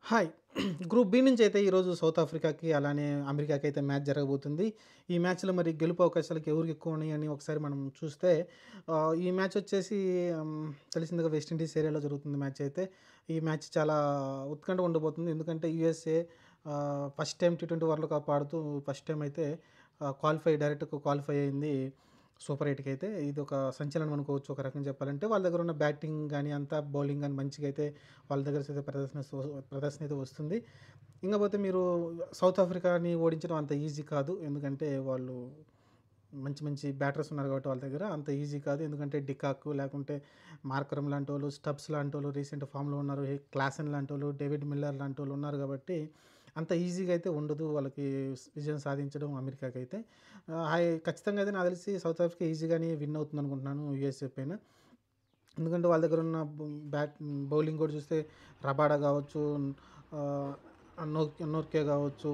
Hi. Group B నుంచి అయితే ఈరోజు సౌత్ ఆఫ్రికాకి, అలానే అమెరికాకి అయితే మ్యాచ్ జరగబోతుంది. ఈ మ్యాచ్‌లో మరి గెలుపు అవకాశాలకి ఎవరికి ఎక్కువ ఉన్నాయని ఒకసారి మనం చూస్తే ఈ మ్యాచ్ వచ్చేసి తెలిసిందిగా వెస్టిండీస్ ఏరియాలో జరుగుతుంది మ్యాచ్ అయితే. ఈ మ్యాచ్ చాలా ఉత్కంఠగా ఉండబోతుంది. ఎందుకంటే USA first time T20 world cup ఆడుతూ ఫస్ట్ టైమ్ అయితే డైరెక్ట్‌గా క్వాలిఫై అయింది సూపర్ ఎయిట్‌కి అయితే. ఇది ఒక సంచలనం అనుకోవచ్చు ఒక రకంగా చెప్పాలంటే. వాళ్ళ దగ్గర ఉన్న బ్యాటింగ్ గాని, అంతా బౌలింగ్ గాని మంచిగా అయితే వాళ్ళ దగ్గర అయితే ప్రదర్శన అయితే వస్తుంది. ఇంకపోతే మీరు సౌత్ ఆఫ్రికాని ఓడించడం అంత ఈజీ కాదు. ఎందుకంటే వాళ్ళు మంచి మంచి బ్యాటర్స్ ఉన్నారు కాబట్టి వాళ్ళ దగ్గర అంత ఈజీ కాదు. ఎందుకంటే డికాక్ లేకుంటే మార్కరమ్ లాంటోళ్ళు, స్టబ్స్ లాంటోళ్ళు రీసెంట్ ఫామ్‌లో ఉన్నారు. క్లాసెన్ లాంటోళ్ళు, డేవిడ్ మిల్లర్ లాంటోళ్ళు ఉన్నారు కాబట్టి అంత ఈజీగా అయితే ఉండదు వాళ్ళకి విజయం సాధించడం అమెరికాకైతే. ఖచ్చితంగా అయితే నాకు తెలిసి సౌత్ ఆఫ్రికా ఈజీగానే విన్ అవుతుందనుకుంటున్నాను యూఎస్ఏ పైన. ఎందుకంటే వాళ్ళ దగ్గర ఉన్న బ్యాట్ బౌలింగ్ కూడా చూస్తే రబాడా కావచ్చు, ఆహ్, నోర్కే కావచ్చు,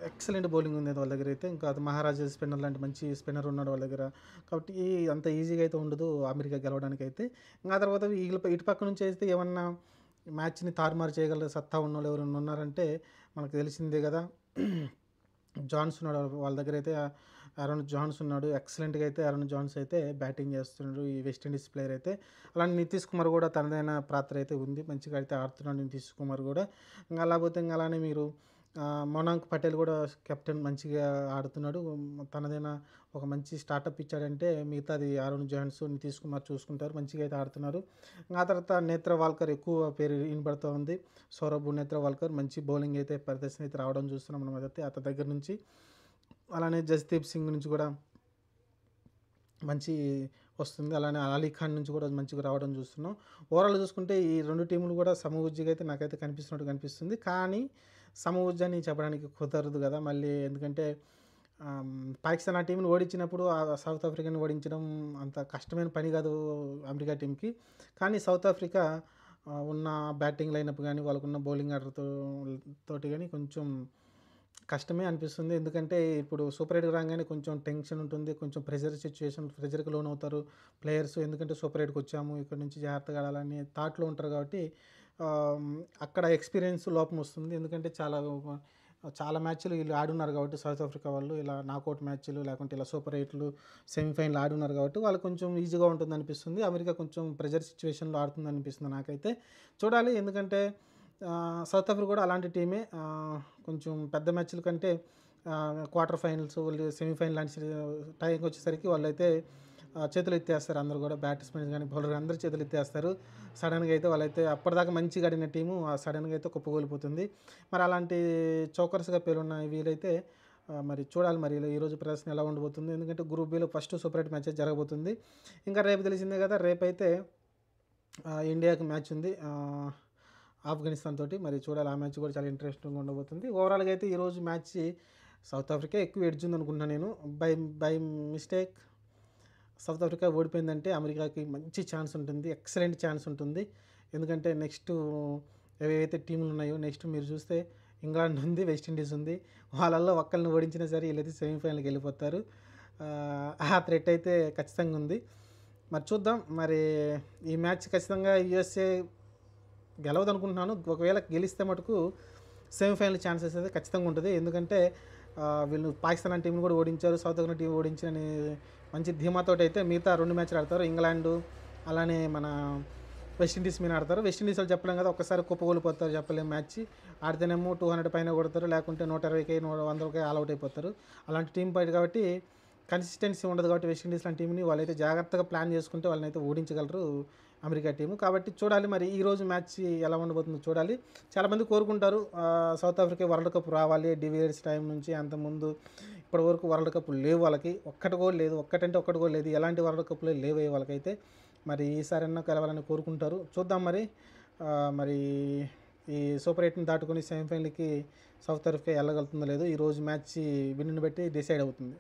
ఎక్సలెంట్ బౌలింగ్ ఉంది వాళ్ళ దగ్గర అయితే. ఇంకా అది మహారాజా స్పిన్నర్ లాంటి మంచి స్పిన్నర్ ఉన్నాడు వాళ్ళ దగ్గర. కాబట్టి అంత ఈజీగా అయితే ఉండదు అమెరికా గెలవడానికైతే. ఇంకా ఆ తర్వాత ఇటు పక్క నుంచి అయితే ఏమన్నా మ్యాచ్‌ని తారుమారు చేయగల సత్తా ఉన్నోళ్ళు ఎవరైనా ఉన్నారంటే మనకు తెలిసిందే కదా! జాన్స్ ఉన్నాడు వాళ్ళ దగ్గరైతే. ఆరోన్ జాన్స్ ఉన్నాడు. ఎక్సలెంట్‌గా అయితే ఆరోన్ జాన్స్ అయితే బ్యాటింగ్ చేస్తున్నాడు. ఈ వెస్ట్ ఇండీస్ ప్లేయర్ అయితే. అలానే నితీష్ కుమార్ కూడా తనదైన పాత్ర అయితే ఉంది. మంచిగా అయితే ఆడుతున్నాడు నితీష్ కుమార్ కూడా. ఇంక అలానే మీరు మోనాంక్ పటేల్ కూడా కెప్టెన్ మంచిగా ఆడుతున్నాడు. తనదైన ఒక మంచి స్టార్టప్ ఇచ్చాడంటే మిగతాది ఆరోన్ జాన్స్, నితీష్ కుమార్ చూసుకుంటారు. మంచిగా అయితే ఆడుతున్నారు. ఆ తర్వాత నేత్ర వాల్కర్ ఎక్కువ పేరు వినబడుతూ ఉంది. సౌరభ్ నేత్రవాల్కర్ మంచి బౌలింగ్ అయితే ప్రదర్శన అయితే రావడం చూస్తున్నాం మనమైతే అతని దగ్గర నుంచి. అలానే జస్‌దీప్ సింగ్ నుంచి కూడా మంచి వస్తుంది. అలానే అలీ ఖాన్ నుంచి కూడా మంచిగా రావడం చూస్తున్నాం. ఓవరాల్‌గా చూసుకుంటే ఈ 2 టీములు కూడా సమఉజ్జీగా అయితే నాకైతే కనిపిస్తున్నట్టు కనిపిస్తుంది. కానీ సమఉజ్జని చెప్పడానికి కుదరదు కదా! మళ్ళీ ఎందుకంటే పాకిస్తాన్ ఆ టీంని ఓడించినప్పుడు సౌత్ ఆఫ్రికాని ఓడించడం అంత కష్టమైన పని కాదు అమెరికా టీంకి. కానీ సౌత్ ఆఫ్రికా ఉన్న బ్యాటింగ్ లైనప్ గాని, వాళ్ళకున్న బౌలింగ్ ఆర్డర్‌తో తోటి గాని కొంచెం కష్టమే అనిపిస్తుంది. ఎందుకంటే ఇప్పుడు సూపర్ ఎయిట్‌కి రాంగానే కొంచెం టెన్షన్ ఉంటుంది. కొంచెం ప్రెషర్‌కి లోనవుతారు ప్లేయర్స్. ఎందుకంటే సూపర్ ఎయిట్‌కి వచ్చాము. ఇక్కడి నుంచి జాగ్రత్తగా ఆడాలని థాట్‌లో ఉంటారు కాబట్టి అక్కడ ఎక్స్‌పీరియన్స్ లోపం వస్తుంది. ఎందుకంటే చాలా మ్యాచ్‌లు వీళ్ళు ఆడున్నారు కాబట్టి సౌత్ ఆఫ్రికా వాళ్ళు ఇలా నాకౌట్ మ్యాచ్‌లు లేకుంటే ఇలా సూపర్ ఎయిట్‌లు, సెమీఫైనల్ ఆడున్నారు కాబట్టి వాళ్ళకి కొంచెం ఈజీగా ఉంటుందనిపిస్తుంది. అమెరికా కొంచెం ప్రెషర్ సిట్యుయేషన్‌లో ఆడుతుందనిపిస్తుంది నాకైతే. చూడాలి ఎందుకంటే సౌత్ ఆఫ్రికా కూడా అలాంటి టీమే. కొంచెం పెద్ద మ్యాచ్‌ల కంటే క్వార్టర్ ఫైనల్స్, సెమీఫైనల్ లాంటి టైంకొచ్చేసరికి వాళ్ళైతే చేతులెత్తేస్తారు అందరూ గూడా. బ్యాట్స్‌మెన్ గాని, బౌలర్ గాని అందరూ చేతులెత్తేస్తారు. సడెన్‌గా అయితే వాళ్ళైతే అప్పటిదాకా మంచిగా ఆడిన టీము సడెన్‌గా అయితే కుప్పకూలిపోతుంది. మరి అలాంటి చోకర్స్‌గా పేరున్న వీళ్ళైతే మరి చూడాలి మరి ఈరోజు ప్రదర్శన ఎలా ఉండబోతుంది. ఎందుకంటే గ్రూప్ బిలో ఫస్ట్ సూపర్ ఎయిట్ మ్యాచే జరగబోతుంది. ఇంకా రేపు తెలిసిందే గదా! రేపైతే ఇండియాకి మ్యాచ్ ఉంది. ఆఫ్ఘనిస్తాన్ తోటి. మరి చూడాలి ఆ మ్యాచ్ కూడా చాలా ఇంట్రెస్టింగ్‌గా ఉండబోతుంది. ఓవరాల్‌గా అయితే ఈరోజు మ్యాచ్ సౌత్ ఆఫ్రికా ఎక్కువ ఎడ్జ్ ఉందనుకుంటున్నాను నేను. By by mistake South Africa ఓడిపోయిందంటే అమెరికాకి మంచి ఛాన్స్ ఉంటుంది. ఎక్సలెంట్ ఛాన్స్ ఉంటుంది. ఎందుకంటే నెక్స్ట్ ఏవైతే టీములు ఉన్నాయో నెక్స్ట్ మీరు చూస్తే ఇంగ్లాండ్ ఉంది, వెస్ట్ ఇండీస్ ఉంది. వాళ్ళల్లో ఒక్కళ్ళని ఓడించినా సరే వీళ్ళైతే సెమీఫైనల్‌కి వెళ్ళిపోతారు. ఆ థ్రెట్ అయితే ఖచ్చితంగా ఉంది. మరి చూద్దాం. మరి ఈ మ్యాచ్ ఖచ్చితంగా యూఎస్ఏ గెలవదనుకుంటున్నాను. ఒకవేళ గెలిస్తే మటుకు సెమీఫైనల్ ఛాన్సెస్ అయితే ఖచ్చితంగా ఉంటది. ఎందుకంటే వీళ్ళు పాకిస్తాన్ అనే టీంని కూడా ఓడించారు. సౌత్ ఆఫ్రికా టీం ఓడించారని మంచి ధీమాతోటైతే మిగతా 2 మ్యాచ్‌లు ఆడతారు. ఇంగ్లాండు అలానే మన వెస్ట్ ఇండీస్ మీద ఆడతారు. వెస్ట్ ఇండీస్ వాళ్ళు చెప్పలేం కదా! ఒక్కసారి కుప్పకూలిపోతారు చెప్పలేం మ్యాచ్. ఆడితేనేమో 200 పైన కొడతారు. లేకుంటే 120కి, 100కి ఆల్ ఔట్ అయిపోతారు. అలాంటి టీం ఫైట్ కాబట్టి కన్సిస్టెన్సీ ఉండదు కాబట్టి వెస్ట్ ఇండీస్ లాంటి టీంని వాళ్ళైతే జాగ్రత్తగా ప్లాన్ చేసుకుంటే వాళ్ళనైతే ఓడించగలరు అమెరికా టీము. కాబట్టి చూడాలి మరి ఈరోజు మ్యాచ్ ఎలా ఉండబోతుందో చూడాలి. చాలామంది కోరుకుంటారు సౌత్ ఆఫ్రికా వరల్డ్ కప్ రావాలి. డివిలియర్స్ టైం నుంచి అంతకుముందు ఇప్పటివరకు వరల్డ్ కప్‌లు లేవు వాళ్ళకి. ఒక్కటి కూడా లేదు. ఒక్కటంటే ఒక్కటి కూడా లేదు. ఎలాంటి వరల్డ్ కప్‌లు లేవు వాళ్ళకైతే. మరి ఈసారన్నా గెలవాలని కోరుకుంటారు. చూద్దాం మరి. మరి ఈ సూపర్ ఎయిట్‌ని దాటుకొని సెమీఫైనల్‌కి సౌత్ ఆఫ్రికా ఎళ్ళగలుగుతుందో లేదో ఈరోజు మ్యాచ్ విన్‌ని బట్టి డిసైడ్ అవుతుంది.